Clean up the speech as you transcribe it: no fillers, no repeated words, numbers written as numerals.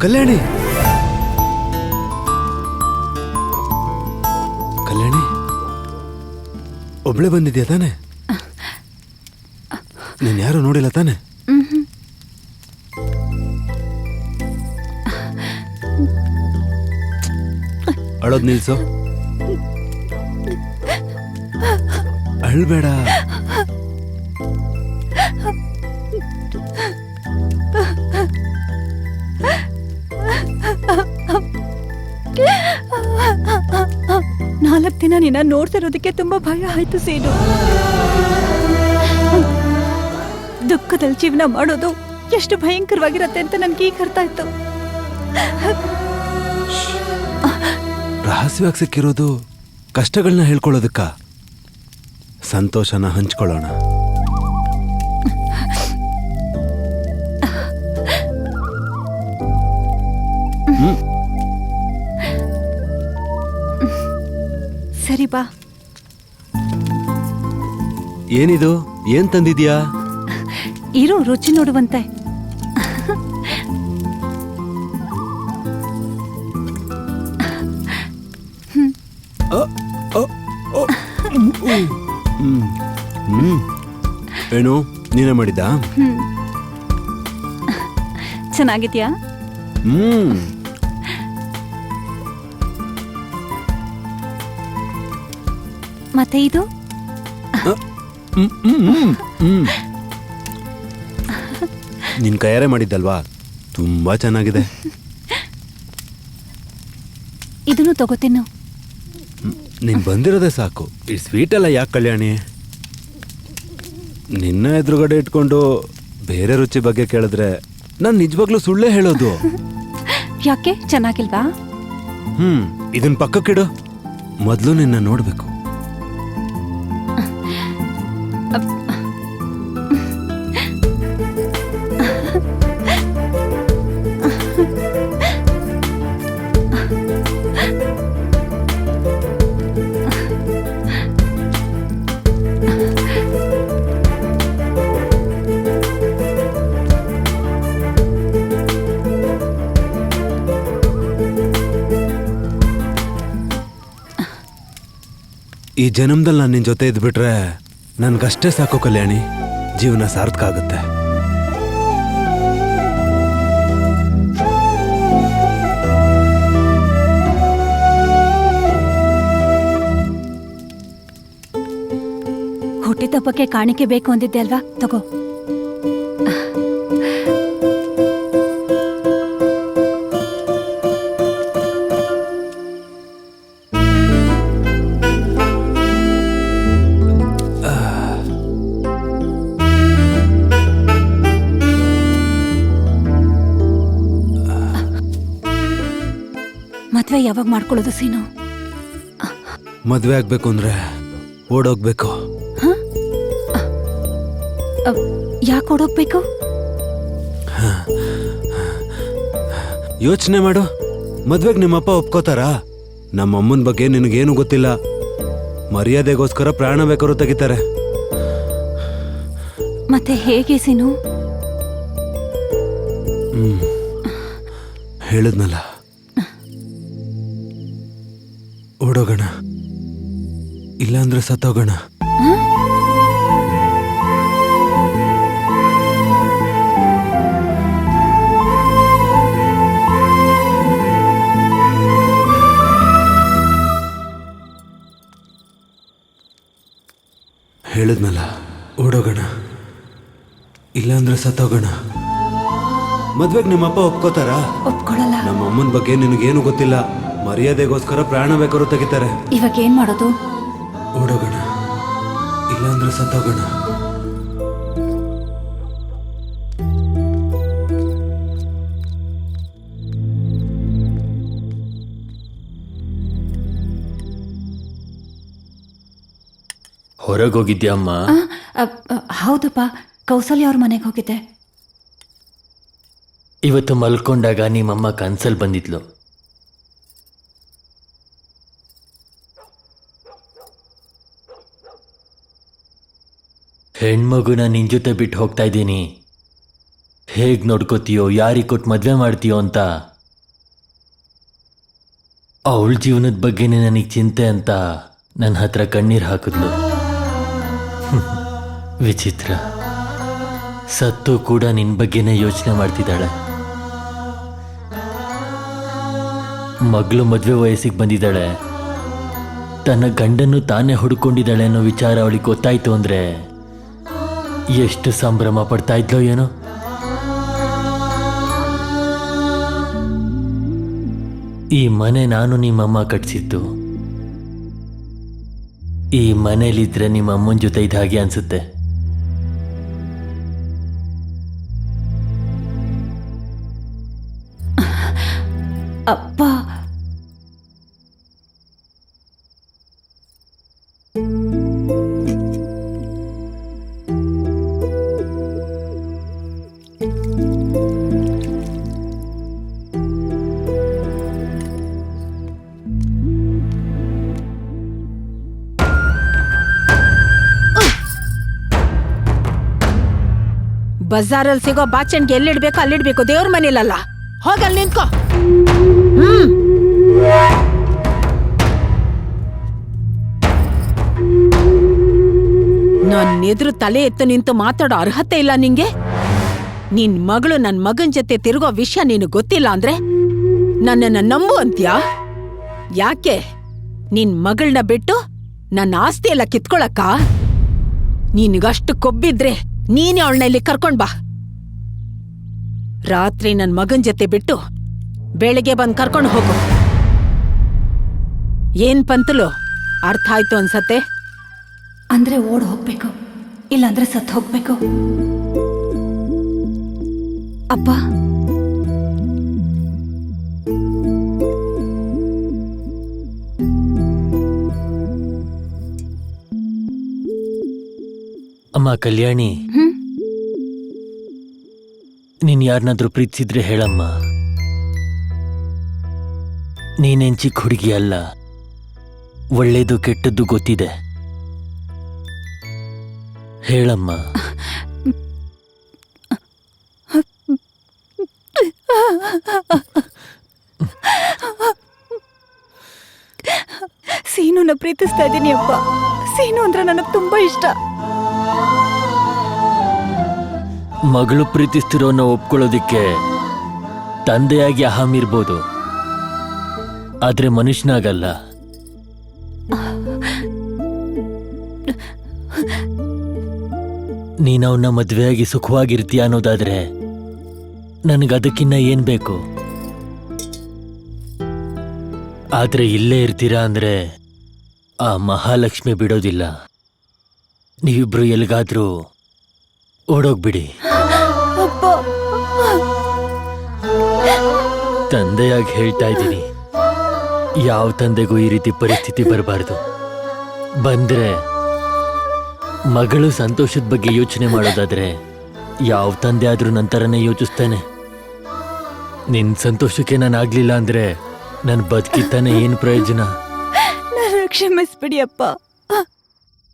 ಕಲ್ಯಾಣಿ ಕಲ್ಯಾಣಿ ಒಬ್ಳೆ ಬಂದಿದ್ಯಾ ತಾನೆ? ನೀನ್ ಯಾರು ನೋಡಿಲ್ಲ ತಾನೆ? ಅಳೋದ್ ನಿಲ್ಸು, ಅಳ್ಬೇಡ. ನಾಲ್ಕು ದಿನ ನಿನ್ನ ನೋಡ್ತಿರೋದಕ್ಕೆ ತುಂಬಾ ಭಯ ಆಯ್ತು ಸೀನು. ದುಃಖದಲ್ಲಿ ಜೀವನ ಮಾಡೋದು ಎಷ್ಟು ಭಯಂಕರವಾಗಿರತ್ತೆ ಅಂತ ನನ್ಗೆ ಈಗ ಅರ್ಥ ಆಯ್ತು. ರಹಸ್ಯವಾಗಿ ಸಿಕ್ಕಿರೋದು ಕಷ್ಟಗಳನ್ನ ಹೇಳ್ಕೊಳ್ಳೋದಕ್ಕ, ಸಂತೋಷನ ಹಂಚ್ಕೊಳ್ಳೋಣ. ಸರಿ ಬಾ. ಏನಿದು? ಏನ್ ತಂದಿದ್ಯಾ? ಇರು, ರುಚಿ ನೋಡುವಂತೆ. ಏನು ನೀನೇ ಮಾಡಿದ್ದ? ಚೆನ್ನಾಗಿದ್ಯಾ? ಮತ್ತೆ ಇದು ನಿನ್ ಕೈಯಾರೆ ಮಾಡಿದ್ದಲ್ವಾ? ತುಂಬಾ ಚೆನ್ನಾಗಿದೆ. ಇದನ್ನು ತಗೋತೀನಿ. ನೀನ್ ಬಂದಿರೋದೇ ಸಾಕು. ಈ ಸ್ವೀಟ್ ಎಲ್ಲ ಯಾಕೆ ಕಲ್ಯಾಣಿ? ನಿನ್ನ ಎದುರುಗಡೆ ಇಟ್ಕೊಂಡು ಬೇರೆ ರುಚಿ ಬಗ್ಗೆ ಕೇಳಿದ್ರೆ ನಾನ್ ನಿಜವಾಗ್ಲೂ ಸುಳ್ಳೇ ಹೇಳೋದು. ಯಾಕೆ? ಚೆನ್ನಾಗಿಲ್ವಾ? ಇದನ್ ಪಕ್ಕಕ್ಕಿಡು, ಮೊದ್ಲು ನಿನ್ನ ನೋಡ್ಬೇಕು. ಈ ಜನ್ಮದಲ್ಲಿ ನಾನು ನಿನ್ ಜೊತೆ ಇದ್ಬಿಟ್ರೆ ನನ್ಗಷ್ಟೇ ಸಾಕು ಕಲ್ಯಾಣಿ. ಜೀವನ ಸಾರ್ಥಕ ಆಗುತ್ತೆ. ಹುಟ್ಟಿದಬ್ಬಕ್ಕೆ ಕಾಣಿಕೆ ಬೇಕು ಅಂದಿದ್ದೆ ಅಲ್ವಾ? ತಗೋ. ಮದ್ವೆ ಯಾವಾಗ ಮಾಡ್ಕೊಳ್ಳೋದು ಸೀನು? ಮದ್ವೆ ಆಗ್ಬೇಕು ಅಂದ್ರೆ ಓಡೋಗ್ಬೇಕು. ಯಾಕೆ ಓಡೋಗ್ಬೇಕು? ಯೋಚನೆ ಮಾಡು. ಮದ್ವೆಗೆ ನಿಮ್ಮಪ್ಪ ಒಪ್ಕೋತಾರ? ನಮ್ಮಮ್ಮನ ಬಗ್ಗೆ ನಿನಗೇನು ಗೊತ್ತಿಲ್ಲ. ಮರ್ಯಾದೆಗೋಸ್ಕರ ಪ್ರಾಣ ಬೇಕಾದ್ರೂ ತೆಗಿತಾರೆ. ಮತ್ತೆ ಹೇಗೆ ಸೀನು? ಹೇಳಿದ್ನಲ್ಲ, ಓಡೋಗೋಣ, ಇಲ್ಲಾಂದ್ರೆ ಸತ್ತೋಗೋಣ. ಹೇಳಿದ್ನಲ್ಲ, ಓಡೋಗೋಣ, ಇಲ್ಲಾಂದ್ರೆ ಸತ್ತೋಗೋಣ. ಮದ್ವೆಗೆ ನಿಮ್ಮಪ್ಪ ಒಪ್ಕೋತಾರ? ಒಪ್ಕೊಳ್ಳಲ್ಲ. ನಮ್ಮ ಅಮ್ಮನ ಬಗ್ಗೆ ನಿನಗೇನು ಗೊತ್ತಿಲ್ಲ. ಮರ್ಯಾದೆಗೋಸ್ಕರ ಪ್ರಾಣ ಬೇಕಾದ್ರೂ ತೆಗಿತಾರೆ. ಇವಾಗ ಏನ್ ಮಾಡೋದು? ಓಡೋಗೋಣ, ಇಲ್ಲಾಂದ್ರೆ ಸತ್ತೋಗೋಣ. ಹೊರಗೋಗಿದ್ಯಾ ಅಮ್ಮ? ಹೌದಪ್ಪ, ಕೌಸಲ್ಯ ಅವ್ರ ಮನೆಗೆ ಹೋಗಿದ್ದೆ. ಇವತ್ತು ಮಲ್ಕೊಂಡಾಗ ನಿಮ್ಮಮ್ಮ ಕನ್ಸಲ್ ಬಂದಿದ್ಲು. ಹೆಣ್ಮಗುನ ನಿನ್ ಜೊತೆ ಬಿಟ್ಟು ಹೋಗ್ತಾ ಇದ್ದೀನಿ, ಹೇಗ್ ನೋಡ್ಕೋತೀಯೋ, ಯಾರಿಗೆ ಕೊಟ್ಟು ಮದ್ವೆ ಮಾಡ್ತೀಯೋ ಅಂತ ಅವಳ ಜೀವನದ ಬಗ್ಗೆನೇ ನನಗೆ ಚಿಂತೆ ಅಂತ ನನ್ನ ಹತ್ರ ಕಣ್ಣೀರು ಹಾಕಿದ್ಲು. ವಿಚಿತ್ರ, ಸತ್ತು ಕೂಡ ನಿನ್ನ ಬಗ್ಗೆನೇ ಯೋಚನೆ ಮಾಡ್ತಿದ್ದಾಳೆ. ಮಗಳು ಮದುವೆ ವಯಸ್ಸಿಗೆ ಬಂದಿದ್ದಾಳೆ, ತನ್ನ ಗಂಡನ್ನು ತಾನೇ ಹುಡ್ಕೊಂಡಿದ್ದಾಳೆ ಅನ್ನೋ ವಿಚಾರ ಅವಳಿಗೆ ಗೊತ್ತಾಯ್ತು ಅಂದರೆ ಎಷ್ಟು ಸಂಭ್ರಮ ಪಡ್ತಾ ಇದ್ಲೋ ಏನೋ. ಈ ಮನೆ ನಾನು ನಿಮ್ಮಮ್ಮ ಕಟ್ಸಿದ್ದು. ಈ ಮನೇಲಿದ್ರೆ ನಿಮ್ಮ ಅಮ್ಮನ ಜೊತೆ ಇದ್ದ ಹಾಗೆ ಅನ್ಸುತ್ತೆ. ಅಪ್ಪ, ಬಜಾರಲ್ಲಿ ಸಿಗೋ ಬಾಚಣಿಗೆ ಎಲ್ಲಿಡ್ಬೇಕು ಅಲ್ಲಿಡ್ಬೇಕು, ದೇವ್ರ ಮನೇಲಲ್ಲ. ಹೋಗಲ್ ನಿಂತ್ಕೋ. ನನ್ನ ಎದುರು ತಲೆ ಎತ್ತು ನಿಂತು ಮಾತಾಡೋ ಅರ್ಹತೆ ಇಲ್ಲ ನಿಂಗೆ. ನಿನ್ ಮಗಳು ನನ್ ಮಗನ್ ಜೊತೆ ತಿರುಗೋ ವಿಷಯ ನೀನು ಗೊತ್ತಿಲ್ಲ ಅಂದ್ರೆ ನನ್ನನ್ನ ನಂಬು ಅಂತ್ಯಾ? ಯಾಕೆ ನಿನ್ ಮಗಳನ್ನ ಬಿಟ್ಟು ನನ್ನ ಆಸ್ತಿ ಎಲ್ಲ ಕಿತ್ಕೊಳಕ್ಕ? ನಿನ್ಗಷ್ಟು ಕೊಬ್ಬಿದ್ರೆ ನೀನೇ ಅವಳನ್ನ ಇಲ್ಲಿ ಕರ್ಕೊಂಡ್ ಬಾ. ರಾತ್ರಿ ನನ್ ಮಗನ್ ಜೊತೆ ಬಿಟ್ಟು ಬೆಳಿಗ್ಗೆ ಬಂದ್ ಕರ್ಕೊಂಡು ಹೋಗು. ಏನ್ ಪಂತಲು, ಅರ್ಥ ಆಯ್ತು ಅನ್ಸತ್ತೆ? ಅಂದ್ರೆ ಓಡ್ ಹೋಗ್ಬೇಕು, ಇಲ್ಲಾಂದ್ರೆ ಸತ್ ಹೋಗ್ಬೇಕು. ಅಪ್ಪ, ಅಮ್ಮ ಕಲ್ಯಾಣಿ, ನೀನ್ ಯಾರನ್ನಾದ್ರೂ ಪ್ರೀತಿಸಿದ್ರೆ ಹೇಳಮ್ಮ. ನೀನೇನ್ ಚಿಕ್ಕ ಹುಡುಗಿ ಅಲ್ಲ, ಒಳ್ಳೇದು ಕೆಟ್ಟದ್ದು ಗೊತ್ತಿದೆ. ಹೇಳಮ್ಮ. ಸೀನುನ ಪ್ರೀತಿಸ್ತಾ ಇದ್ದೀನಿ ಅಪ್ಪ. ಸೀನು ಅಂದ್ರೆ ನನಗೆ ತುಂಬಾ ಇಷ್ಟ. ಮಗಳು ಪ್ರೀತಿಸ್ತಿರೋನ್ನ ಒಪ್ಕೊಳ್ಳೋದಿಕ್ಕೆ ತಂದೆಯಾಗಿ ಅಹಂ ಇರ್ಬೋದು, ಆದ್ರೆ ಮನುಷ್ಯನಾಗಲ್ಲ. ನೀನವನ್ನ ಮದ್ವೆಯಾಗಿ ಸುಖವಾಗಿರ್ತೀಯ ಅನ್ನೋದಾದ್ರೆ ನನಗದಕ್ಕಿನ್ನ ಏನ್ ಬೇಕು? ಆದ್ರೆ ಇಲ್ಲೇ ಇರ್ತೀರಾ ಅಂದ್ರೆ ಆ ಮಹಾಲಕ್ಷ್ಮಿ ಬಿಡೋದಿಲ್ಲ. ನೀವಿಬ್ರು ಎಲ್ಗಾದ್ರೂ ಓಡೋಗ್ಬಿಡಿ. ತಂದೆಯಾಗಿ ಹೇಳ್ತಾ ಇದ್ದೀನಿ, ಯಾವ ತಂದೆಗೂ ಈ ರೀತಿ ಪರಿಸ್ಥಿತಿ ಬರಬಾರ್ದು. ಬಂದ್ರೆ ಮಗಳು ಸಂತೋಷದ ಬಗ್ಗೆ ಯೋಚನೆ ಮಾಡೋದಾದ್ರೆ ಯಾವ ತಂದೆ ಆದ್ರೂ ನಂತರನೇ ಯೋಚಿಸ್ತಾನೆ. ನಿನ್ ಸಂತೋಷಕ್ಕೆ ನಾನು ಆಗ್ಲಿಲ್ಲ ಅಂದ್ರೆ ನನ್ ಬದುಕಿತ್ತಾನೆ ಏನ್ ಪ್ರಯೋಜನ? ನನ್ನ ಕ್ಷಮಿಸ್ಬಿಡಿ ಅಪ್ಪ.